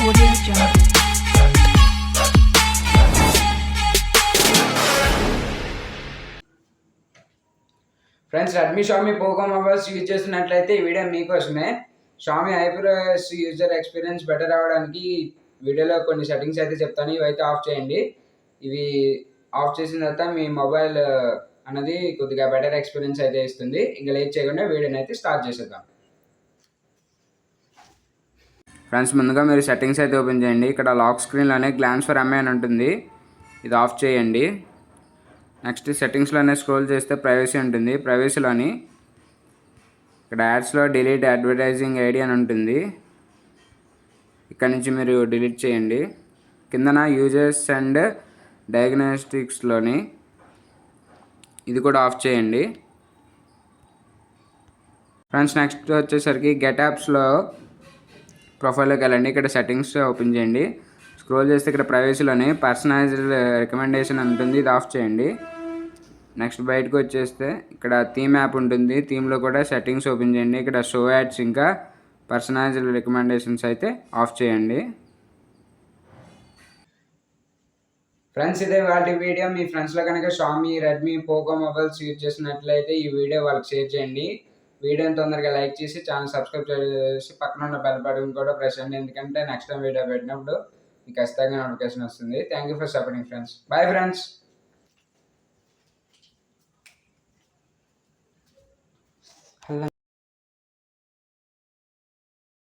Audio Jungle. Friends, Redmi Xiaomi Poco mobiles use చేస్తున్నట్లయితే ఈ వీడియో మీకోసమే. షామీ ఐప్రోఎస్ యూజర్ ఎక్స్పీరియన్స్ బెటర్ అవ్వడానికి వీడియోలో కొన్ని సెట్టింగ్స్ అయితే చెప్తాను. ఇవైతే ఆఫ్ చేయండి. ఇవి ఆఫ్ చేసిన తర్వాత మీ మొబైల్ అన్నది కొద్దిగా బెటర్ ఎక్స్పీరియన్స్ అయితే ఇస్తుంది. ఇంకా లేట్ చేయకుండా వీడియోని అయితే స్టార్ట్ చేసేద్దాం. ఫ్రెండ్స్, ముందుగా మీరు సెట్టింగ్స్ అయితే ఓపెన్ చేయండి. ఇక్కడ లాక్ స్క్రీన్లోనే గ్లాన్స్ ఫర్ ఎంఐ అని ఉంటుంది, ఇది ఆఫ్ చేయండి. నెక్స్ట్ సెట్టింగ్స్లోనే స్క్రోల్ చేస్తే ప్రైవసీ ఉంటుంది. ప్రైవసీలోని ఇక్కడ యాడ్స్లో డిలీట్ అడ్వర్టైజింగ్ ఐడి అని ఉంటుంది, ఇక్కడ నుంచి మీరు డిలీట్ చేయండి. కిందన యూజర్స్ అండ్ డయాగ్నోస్టిక్స్లోని ఇది కూడా ఆఫ్ చేయండి. ఫ్రెండ్స్, నెక్స్ట్ వచ్చేసరికి గెట్ యాప్స్లో ప్రొఫైల్లోకి వెళ్ళండి. ఇక్కడ సెట్టింగ్స్ ఓపెన్ చేయండి. స్క్రోల్ చేస్తే ఇక్కడ ప్రైవసీలోని పర్సనలైజ్డ్ రికమెండేషన్ ఉంటుంది, ఇది ఆఫ్ చేయండి. నెక్స్ట్ బయటకు వచ్చేస్తే ఇక్కడ థీమ్ యాప్ ఉంటుంది, థీమ్లో కూడా సెట్టింగ్స్ ఓపెన్ చేయండి. ఇక్కడ షో యాడ్స్ ఇంకా పర్సనలైజ్డ్ రికమెండేషన్స్ అయితే ఆఫ్ చేయండి. ఫ్రెండ్స్, ఇదే వాళ్ళ వీడియో. మీ ఫ్రెండ్స్లో కనుక Xiaomi, Redmi, Poco mobiles use చేసినట్లయితే ఈ వీడియో వాళ్ళకి షేర్ చేయండి. వీడియోని తొందరగా లైక్ చేసి ఛానల్ సబ్స్క్రైబ్ చేసి పక్కన ఉన్న బెల్ బటన్ కూడా ప్రెస్ చేయండి. ఎందుకంటే నెక్స్ట్ టైం వీడియో పెట్టినప్పుడు మీకు ఖచ్చితంగా నోటిఫికేషన్ వస్తుంది. Thank you for supporting friends. Bye friends.